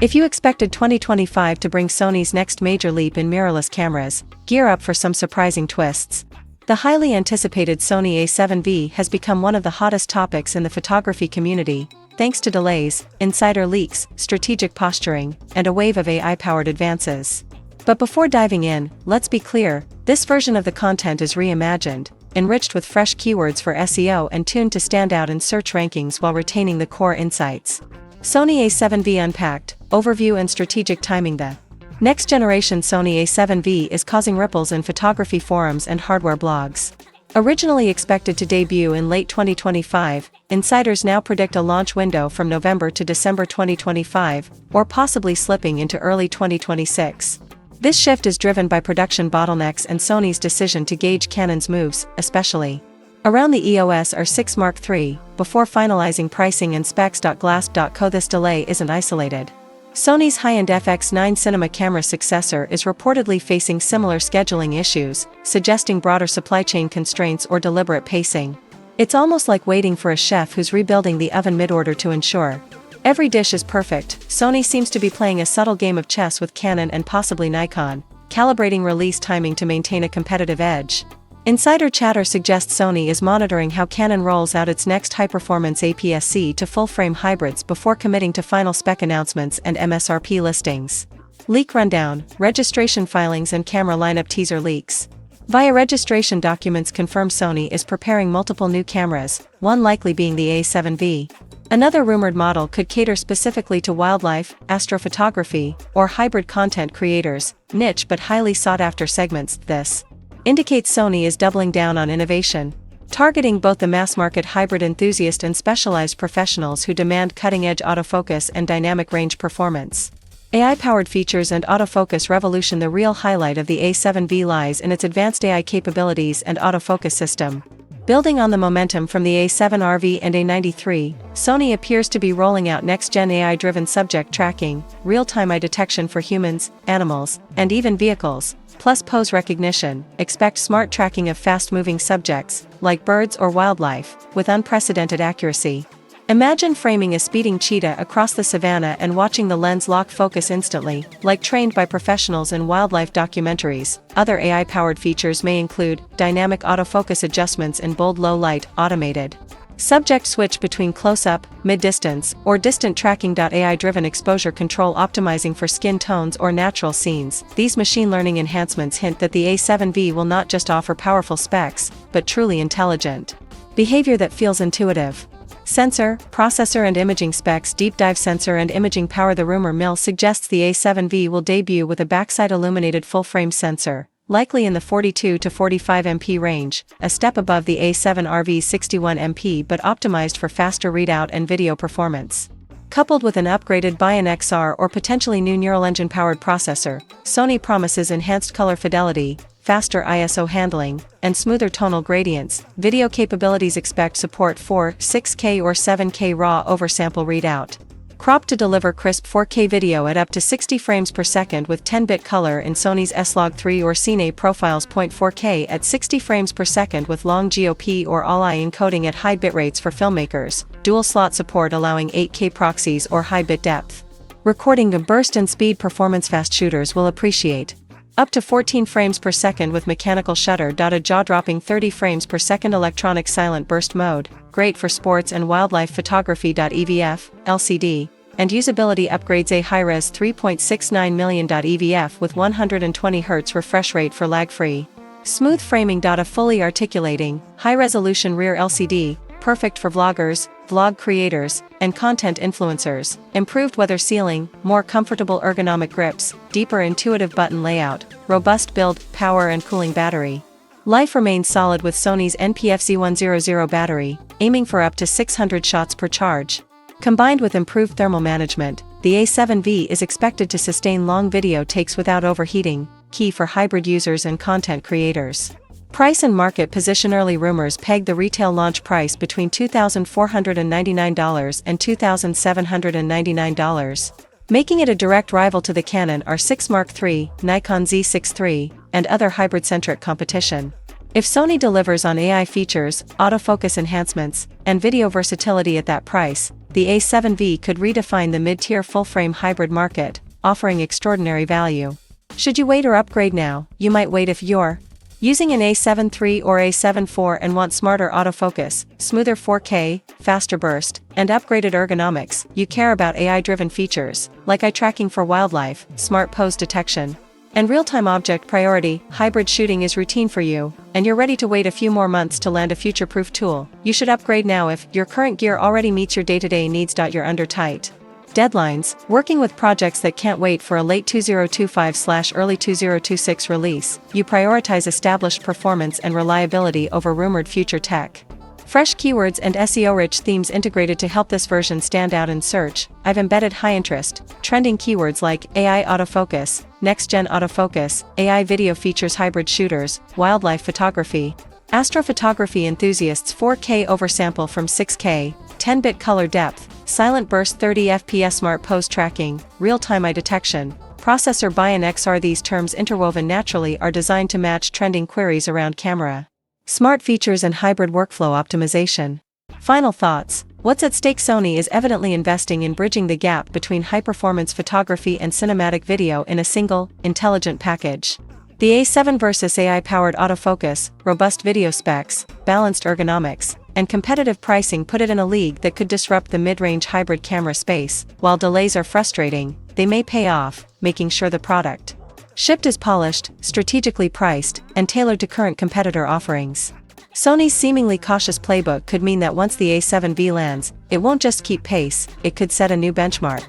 If you expected 2025 to bring Sony's next major leap in mirrorless cameras, gear up for some surprising twists. The highly anticipated Sony A7V has become one of the hottest topics in the photography community, thanks to delays, insider leaks, strategic posturing, and a wave of AI-powered advances. But before diving in, let's be clear, this version of the content is reimagined, enriched with fresh keywords for SEO and tuned to stand out in search rankings while retaining the core insights. Sony A7V Unpacked, Overview and Strategic Timing. The next-generation Sony A7V is causing ripples in photography forums and hardware blogs. Originally expected to debut in late 2025, insiders now predict a launch window from November to December 2025, or possibly slipping into early 2026. This shift is driven by production bottlenecks and Sony's decision to gauge Canon's moves, especially around the EOS R6 Mark III, before finalizing pricing and specs. Glass.co. This delay isn't isolated. Sony's high-end FX9 cinema camera successor is reportedly facing similar scheduling issues, suggesting broader supply chain constraints or deliberate pacing. It's almost like waiting for a chef who's rebuilding the oven mid-order to ensure every dish is perfect. Sony seems to be playing a subtle game of chess with Canon and possibly Nikon, calibrating release timing to maintain a competitive edge. Insider chatter suggests Sony is monitoring how Canon rolls out its next high-performance APS-C to full-frame hybrids before committing to final spec announcements and MSRP listings. Leak rundown, registration filings and camera lineup teaser leaks. Via registration documents confirm Sony is preparing multiple new cameras, one likely being the A7V. Another rumored model could cater specifically to wildlife, astrophotography, or hybrid content creators, niche but highly sought-after segments. This indicates Sony is doubling down on innovation, targeting both the mass-market hybrid enthusiast and specialized professionals who demand cutting-edge autofocus and dynamic range performance. AI-powered features and autofocus revolution. The real highlight of the A7V lies in its advanced AI capabilities and autofocus system. Building on the momentum from the A7RV and A93, Sony appears to be rolling out next-gen AI-driven subject tracking, real-time eye detection for humans, animals, and even vehicles, plus pose recognition. Expect smart tracking of fast-moving subjects, like birds or wildlife, with unprecedented accuracy. Imagine framing a speeding cheetah across the savannah and watching the lens lock focus instantly, like trained by professionals in wildlife documentaries. Other AI-powered features may include dynamic autofocus adjustments in bold low light, automated subject switch between close-up, mid-distance, or distant tracking. AI-driven exposure control optimizing for skin tones or natural scenes. These machine learning enhancements hint that the A7V will not just offer powerful specs, but truly intelligent behavior that feels intuitive. Sensor, processor and imaging specs. Deep dive sensor and imaging power. The rumor mill suggests the A7V will debut with a backside illuminated full-frame sensor, likely in the 42 to 45 MP range, a step above the A7RV 61 MP but optimized for faster readout and video performance. Coupled with an upgraded Bion XR or potentially new neural engine-powered processor, Sony promises enhanced color fidelity, faster ISO handling, and smoother tonal gradients. Video capabilities. Expect support for 6K or 7K RAW oversample readout. Crop to deliver crisp 4K video at up to 60 frames per second with 10-bit color in Sony's S-Log3 or Cine profiles. 4K at 60 frames per second with long GOP or all-I encoding at high bitrates for filmmakers. Dual slot support allowing 8K proxies or high bit depth recording. A burst and speed performance. Fast shooters will appreciate up to 14 frames per second with mechanical shutter. A jaw-dropping 30 frames per second electronic silent burst mode, great for sports and wildlife photography. EVF, LCD, and usability upgrades. A high-res 3.69 million. EVF with 120 Hz refresh rate for lag-free smooth framing. A fully articulating, high-resolution rear LCD, perfect for vloggers, vlog creators, and content influencers. Improved weather sealing, more comfortable ergonomic grips, deeper intuitive button layout, robust build, power and cooling battery life remains solid with Sony's NPFC100 battery, aiming for up to 600 shots per charge. Combined with improved thermal management, the A7V is expected to sustain long video takes without overheating, key for hybrid users and content creators. Price and market position. Early rumors peg the retail launch price between $2,499 and $2,799, making it a direct rival to the Canon R6 Mark III, Nikon Z6 III, and other hybrid-centric competition. If Sony delivers on AI features, autofocus enhancements, and video versatility at that price, the A7V could redefine the mid-tier full-frame hybrid market, offering extraordinary value. Should you wait or upgrade now? You might wait if you're using an A7 III or A7 IV and want smarter autofocus, smoother 4K, faster burst, and upgraded ergonomics. You care about AI-driven features, like eye tracking for wildlife, smart pose detection, and real-time object priority. Hybrid shooting is routine for you, and you're ready to wait a few more months to land a future-proof tool. You should upgrade now if your current gear already meets your day-to-day needs. You're under tight deadlines, working with projects that can't wait for a late 2025/early 2026 release. You prioritize established performance and reliability over rumored future tech. Fresh keywords and SEO-rich themes integrated to help this version stand out in search. I've embedded high-interest, trending keywords like AI autofocus, next-gen autofocus, AI video features, hybrid shooters, wildlife photography, astrophotography enthusiasts, 4K oversample from 6K, 10-bit color depth, silent burst, 30 FPS, smart pose tracking, real-time eye detection, processor buy-in XR. These terms, interwoven naturally, are designed to match trending queries around camera, smart features, and hybrid workflow optimization. Final thoughts. What's at stake? Sony is evidently investing in bridging the gap between high-performance photography and cinematic video in a single, intelligent package. The A7 versus AI-powered autofocus, robust video specs, balanced ergonomics, and competitive pricing put it in a league that could disrupt the mid-range hybrid camera space. While delays are frustrating, they may pay off, making sure the product shipped is polished, strategically priced, and tailored to current competitor offerings. Sony's seemingly cautious playbook could mean that once the A7V lands, it won't just keep pace, it could set a new benchmark.